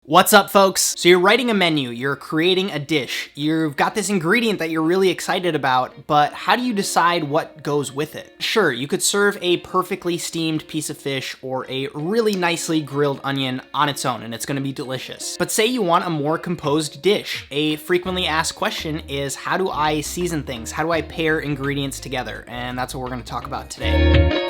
What's up, folks? So you're writing a menu, you're creating a dish, you've got this ingredient that you're really excited about, but how do you decide what goes with it? Sure, you could serve a perfectly steamed piece of fish or a really nicely grilled onion on its own, and it's gonna be delicious. But say you want a more composed dish. A frequently asked question is, how do I season things? How do I pair ingredients together? And that's what we're gonna talk about today.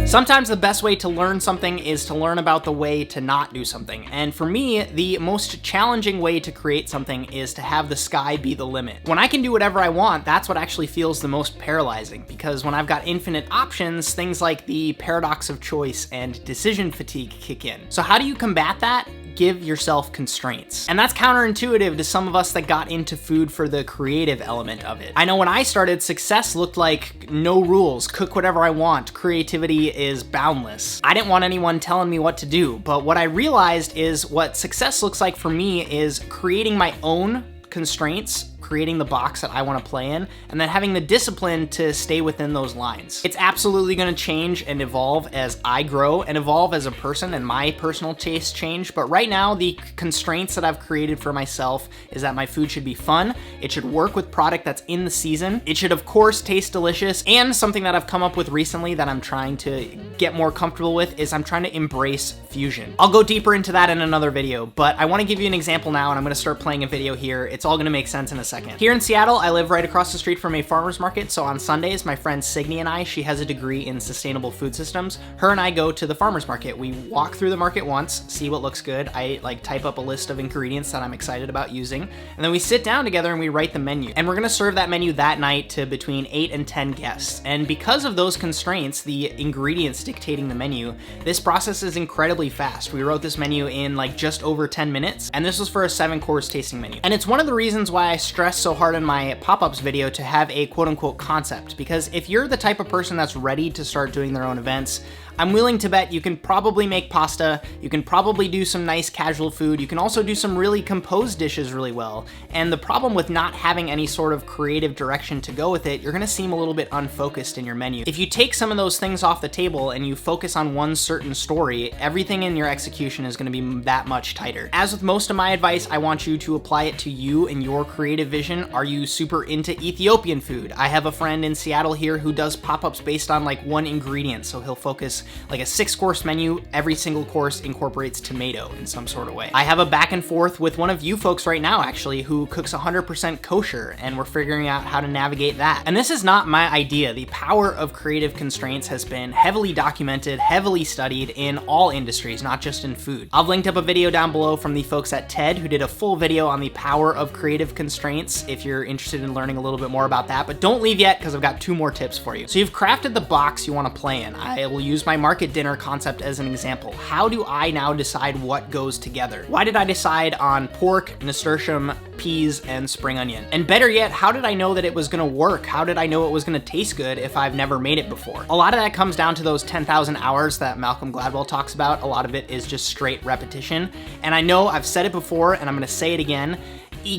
Sometimes the best way to learn something is to learn about the way to not do something. And for me, the most challenging way to create something is to have the sky be the limit. When I can do whatever I want, that's what actually feels the most paralyzing, because when I've got infinite options, things like the paradox of choice and decision fatigue kick in. So how do you combat that? Give yourself constraints. And that's counterintuitive to some of us that got into food for the creative element of it. I know when I started, success looked like no rules, cook whatever I want, creativity is boundless. I didn't want anyone telling me what to do, but what I realized is what success looks like for me is creating my own constraints, creating the box that I want to play in, and then having the discipline to stay within those lines. It's absolutely going to change and evolve as I grow and evolve as a person and my personal tastes change, but right now the constraints that I've created for myself is that my food should be fun, it should work with product that's in the season, it should of course taste delicious, and something that I've come up with recently that I'm trying to get more comfortable with is I'm trying to embrace fusion. I'll go deeper into that in another video, but I want to give you an example now, and I'm going to start playing a video here. It's all going to make sense in a second. Here in Seattle, I live right across the street from a farmer's market, so on Sundays, my friend Signy and I, she has a degree in sustainable food systems, her and I go to the farmer's market. We walk through the market once, see what looks good, I type up a list of ingredients that I'm excited about using, and then we sit down together and we write the menu. And we're gonna serve that menu that night to between 8 and 10 guests. And because of those constraints, the ingredients dictating the menu, this process is incredibly fast. We wrote this menu in just over 10 minutes, and this was for a 7-course tasting menu. And it's one of the reasons why I stress so hard in my pop-ups video to have a quote-unquote concept, because if you're the type of person that's ready to start doing their own events, I'm willing to bet you can probably make pasta, you can probably do some nice casual food, you can also do some really composed dishes really well. And the problem with not having any sort of creative direction to go with it, you're gonna seem a little bit unfocused in your menu. If you take some of those things off the table and you focus on one certain story, everything in your execution is gonna be that much tighter. As with most of my advice, I want you to apply it to you and your creative vision. Are you super into Ethiopian food? I have a friend in Seattle here who does pop-ups based on one ingredient, so he'll focus a 6-course menu. Every single course incorporates tomato in some sort of way. I have a back and forth with one of you folks right now, actually, who cooks 100% kosher, and we're figuring out how to navigate that. And this is not my idea. The power of creative constraints has been heavily documented, heavily studied in all industries, not just in food. I've linked up a video down below from the folks at TED who did a full video on the power of creative constraints if you're interested in learning a little bit more about that, but don't leave yet because I've got 2 more tips for you. So you've crafted the box you want to play in. I will use my market dinner concept as an example. How do I now decide what goes together? Why did I decide on pork, nasturtium, peas, and spring onion? And better yet, how did I know that it was gonna work? How did I know it was gonna taste good if I've never made it before? A lot of that comes down to those 10,000 hours that Malcolm Gladwell talks about. A lot of it is just straight repetition. And I know I've said it before, and I'm gonna say it again,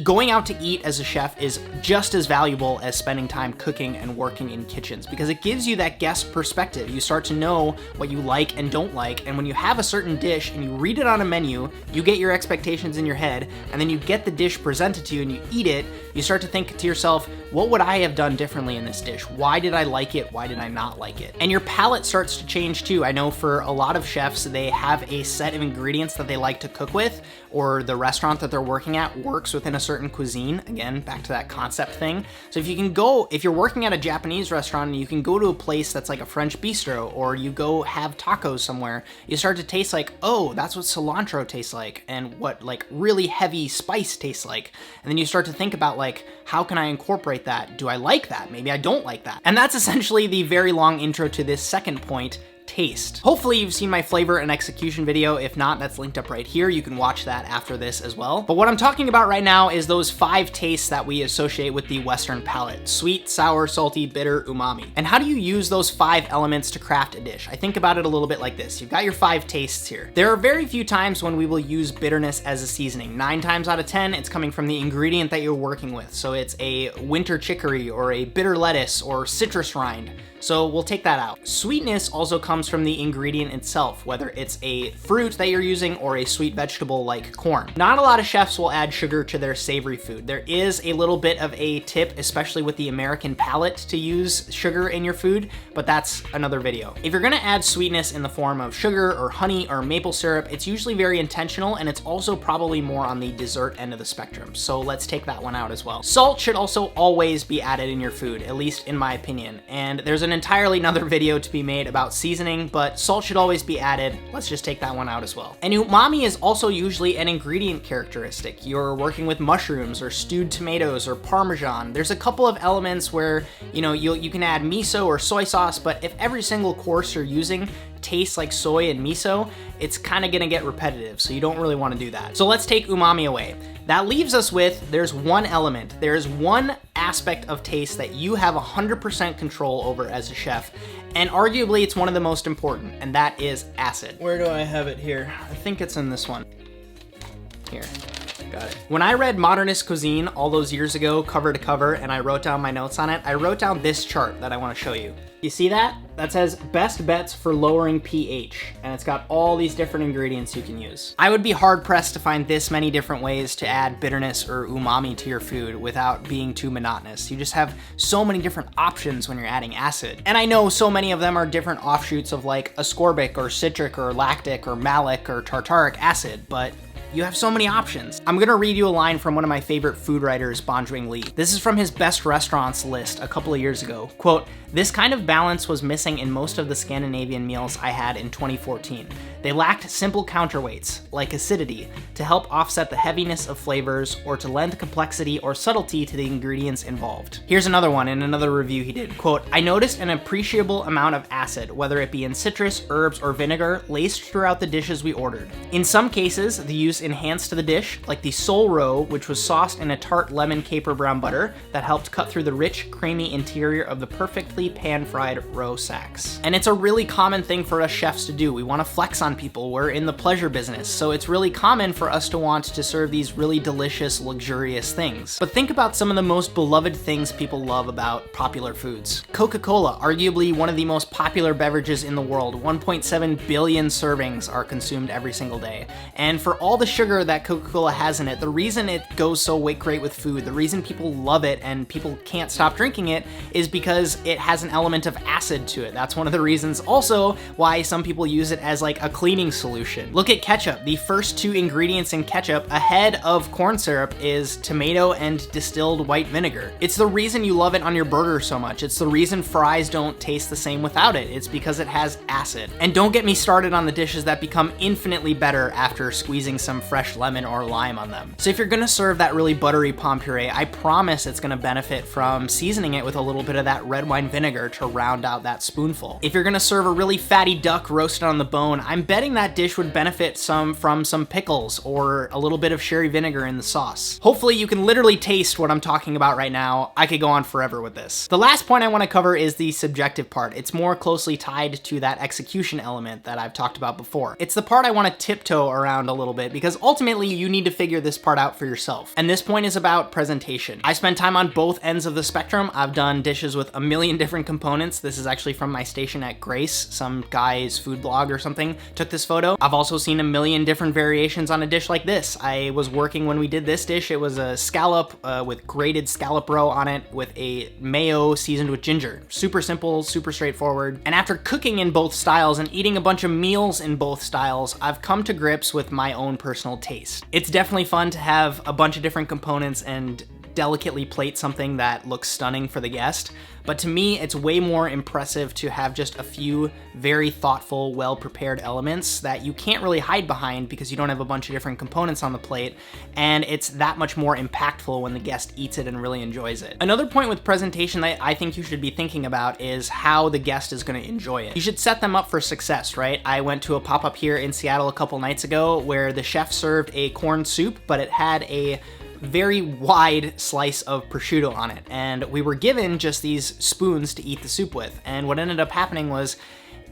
going out to eat as a chef is just as valuable as spending time cooking and working in kitchens, because it gives you that guest perspective. You start to know what you like and don't like, and when you have a certain dish and you read it on a menu, you get your expectations in your head, and then you get the dish presented to you and you eat it, you start to think to yourself, what would I have done differently in this dish? Why did I like it? Why did I not like it? And your palate starts to change too. I know for a lot of chefs, they have a set of ingredients that they like to cook with, or the restaurant that they're working at works within a certain cuisine. Again, back to that concept thing. So if you're working at a Japanese restaurant and you can go to a place that's like a French bistro, or you go have tacos somewhere, you start to taste oh, that's what cilantro tastes like, and what really heavy spice tastes like. And then you start to think about how can I incorporate that? Do I like that? Maybe I don't like that. And that's essentially the very long intro to this second point, taste. Hopefully you've seen my flavor and execution video. If not, that's linked up right here. You can watch that after this as well. But what I'm talking about right now is those 5 tastes that we associate with the Western palate: sweet, sour, salty, bitter, umami. And how do you use those 5 elements to craft a dish? I think about it a little bit like this. You've got your 5 tastes here. There are very few times when we will use bitterness as a seasoning. 9 times out of 10, it's coming from the ingredient that you're working with. So it's a winter chicory or a bitter lettuce or citrus rind. so we'll take that out. Sweetness also comes from the ingredient itself, whether it's a fruit that you're using or a sweet vegetable like corn. Not a lot of chefs will add sugar to their savory food. There is a little bit of a tip, especially with the American palate, to use sugar in your food, but that's another video. If you're gonna add sweetness in the form of sugar or honey or maple syrup, it's usually very intentional, and it's also probably more on the dessert end of the spectrum, so let's take that one out as well. Salt should also always be added in your food, at least in my opinion, and there's an entirely another video to be made about seasoning, but salt should always be added. Let's just take that one out as well. And umami is also usually an ingredient characteristic. You're working with mushrooms or stewed tomatoes or Parmesan. There's a couple of elements where, you know, you can add miso or soy sauce, but if every single course you're using tastes like soy and miso, it's kind of gonna get repetitive, so you don't really want to do that. So let's take umami away. That leaves us with, there's one element, there's one aspect of taste that you have 100% control over as a chef, and arguably it's one of the most important, and that is acid. Where do I have it here? I think it's in this one. Here. Got it. When I read Modernist Cuisine all those years ago, cover to cover, and I wrote down my notes on it, I wrote down this chart that I want to show you. You see that? That says best bets for lowering pH, and it's got all these different ingredients you can use. I would be hard pressed to find this many different ways to add bitterness or umami to your food without being too monotonous. You just have so many different options when you're adding acid. And I know so many of them are different offshoots of like ascorbic or citric or lactic or malic or tartaric acid, but you have so many options. I'm gonna read you a line from one of my favorite food writers, Bonjwing Lee. This is from his best restaurants list a couple of years ago. Quote, "This kind of balance was missing in most of the Scandinavian meals I had in 2014. They lacked simple counterweights, like acidity, to help offset the heaviness of flavors or to lend complexity or subtlety to the ingredients involved." Here's another one in another review he did. Quote, "I noticed an appreciable amount of acid, whether it be in citrus, herbs, or vinegar, laced throughout the dishes we ordered. In some cases, the use enhanced the dish, like the sole roe, which was sauced in a tart lemon caper brown butter that helped cut through the rich, creamy interior of the perfectly pan-fried roe sacks." And it's a really common thing for us chefs to do. We want to flex on people. We're in the pleasure business, so it's really common for us to want to serve these really delicious, luxurious things. But think about some of the most beloved things people love about popular foods. Coca-Cola, arguably one of the most popular beverages in the world. 1.7 billion servings are consumed every single day. And for all the sugar that Coca-Cola has in it, the reason it goes so great with food, the reason people love it and people can't stop drinking it, is because it has an element of acid to it. That's one of the reasons also why some people use it as like a cleaning solution. Look at ketchup. The first two ingredients in ketchup ahead of corn syrup is tomato and distilled white vinegar. It's the reason you love it on your burger so much. It's the reason fries don't taste the same without it. It's because it has acid. And don't get me started on the dishes that become infinitely better after squeezing some fresh lemon or lime on them. So if you're gonna serve that really buttery pomme puree, I promise it's gonna benefit from seasoning it with a little bit of that red wine vinegar to round out that spoonful. If you're gonna serve a really fatty duck roasted on the bone, I'm betting that dish would benefit from some pickles or a little bit of sherry vinegar in the sauce. Hopefully you can literally taste what I'm talking about right now. I could go on forever with this. The last point I wanna cover is the subjective part. It's more closely tied to that execution element that I've talked about before. It's the part I wanna tiptoe around a little bit because ultimately you need to figure this part out for yourself. And this point is about presentation. I spend time on both ends of the spectrum. I've done dishes with a million different components. This is actually from my station at Grace. Some guy's food blog or something took this photo. I've also seen a million different variations on a dish like this. I was working when we did this dish. It was a scallop with grated scallop roe on it with a mayo seasoned with ginger. Super simple, super straightforward. And after cooking in both styles and eating a bunch of meals in both styles, I've come to grips with my own personal taste. It's definitely fun to have a bunch of different components and delicately plate something that looks stunning for the guest, but to me it's way more impressive to have just a few very thoughtful, well-prepared elements that you can't really hide behind because you don't have a bunch of different components on the plate, and it's that much more impactful when the guest eats it and really enjoys it. Another point with presentation that I think you should be thinking about is how the guest is going to enjoy it. You should set them up for success, right? I went to a pop-up here in Seattle a couple nights ago where the chef served a corn soup, but it had a very wide slice of prosciutto on it, and we were given just these spoons to eat the soup with, and what ended up happening was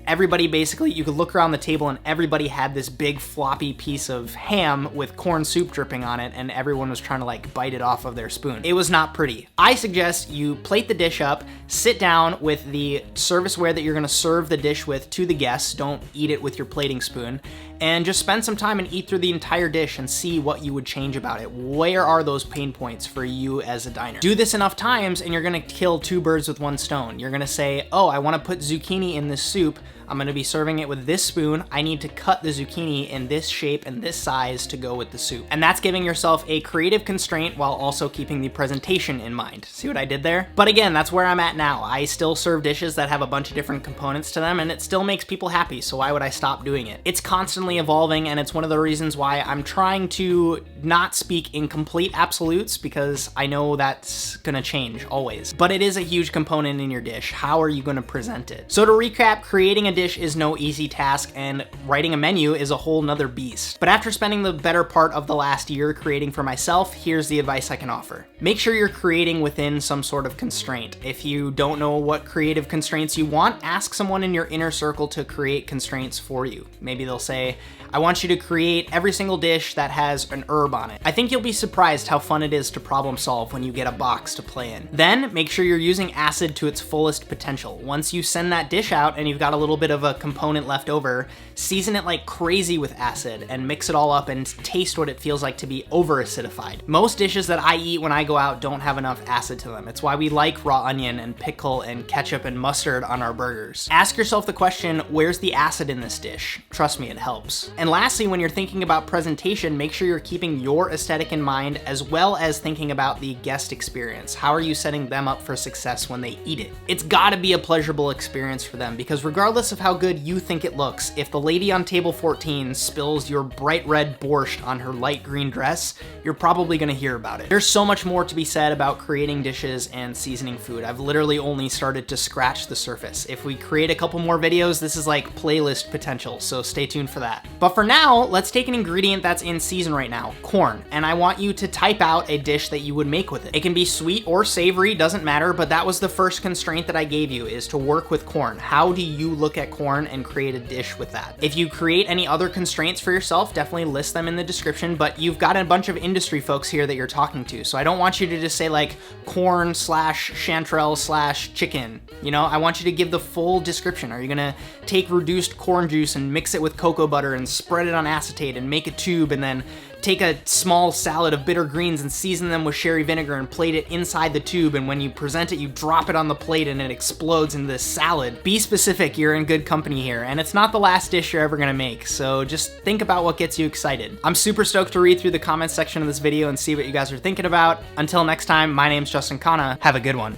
everybody basically, you could look around the table and everybody had this big floppy piece of ham with corn soup dripping on it, and everyone was trying to like bite it off of their spoon. It was not pretty. I suggest you plate the dish up, sit down with the serviceware that you're gonna serve the dish with to the guests, don't eat it with your plating spoon, and just spend some time and eat through the entire dish and see what you would change about it. Where are those pain points for you as a diner? Do this enough times and you're gonna kill two birds with one stone. You're gonna say, oh, I wanna put zucchini in this soup. I'm gonna be serving it with this spoon. I need to cut the zucchini in this shape and this size to go with the soup. And that's giving yourself a creative constraint while also keeping the presentation in mind. See what I did there? But again, that's where I'm at now. I still serve dishes that have a bunch of different components to them, and it still makes people happy, so why would I stop doing it? It's constantly evolving, and it's one of the reasons why I'm trying to not speak in complete absolutes, because I know that's gonna change always. But it is a huge component in your dish. How are you gonna present it? So to recap, creating a dish is no easy task, and writing a menu is a whole nother beast. But after spending the better part of the last year creating for myself, here's the advice I can offer. Make sure you're creating within some sort of constraint. If you don't know what creative constraints you want, ask someone in your inner circle to create constraints for you. Maybe they'll say, I want you to create every single dish that has an herb on it. I think you'll be surprised how fun it is to problem solve when you get a box to play in. Then make sure you're using acid to its fullest potential. Once you send that dish out and you've got a little bit of a component left over, season it like crazy with acid and mix it all up and taste what it feels like to be over acidified. Most dishes that I eat when I go out don't have enough acid to them. It's why we like raw onion and pickle and ketchup and mustard on our burgers. Ask yourself the question, where's the acid in this dish? Trust me, it helps. And lastly, when you're thinking about presentation, make sure you're keeping your aesthetic in mind as well as thinking about the guest experience. How are you setting them up for success when they eat it? It's gotta be a pleasurable experience for them, because regardless of how good you think it looks, if the lady on table 14 spills your bright red borscht on her light green dress, you're probably gonna hear about it. There's so much more to be said about creating dishes and seasoning food. I've literally only started to scratch the surface. If we create a couple more videos, this is like playlist potential, so stay tuned for that. But for now, let's take an ingredient that's in season right now, corn, and I want you to type out a dish that you would make with it. It can be sweet or savory, doesn't matter, but that was the first constraint that I gave you, is to work with corn. How do you look at corn and create a dish with that? If you create any other constraints for yourself, definitely list them in the description, but you've got a bunch of industry folks here that you're talking to, so I don't want you to just say like corn slash chanterelle slash chicken. You know, I want you to give the full description. Are you gonna take reduced corn juice and mix it with cocoa butter and spread it on acetate and make a tube, and then take a small salad of bitter greens and season them with sherry vinegar and plate it inside the tube, and when you present it, you drop it on the plate and it explodes into this salad? Be specific, you're in good company here, and it's not the last dish you're ever gonna make, so just think about what gets you excited. I'm super stoked to read through the comments section of this video and see what you guys are thinking about. Until next time, my name's Justin Khanna. Have a good one.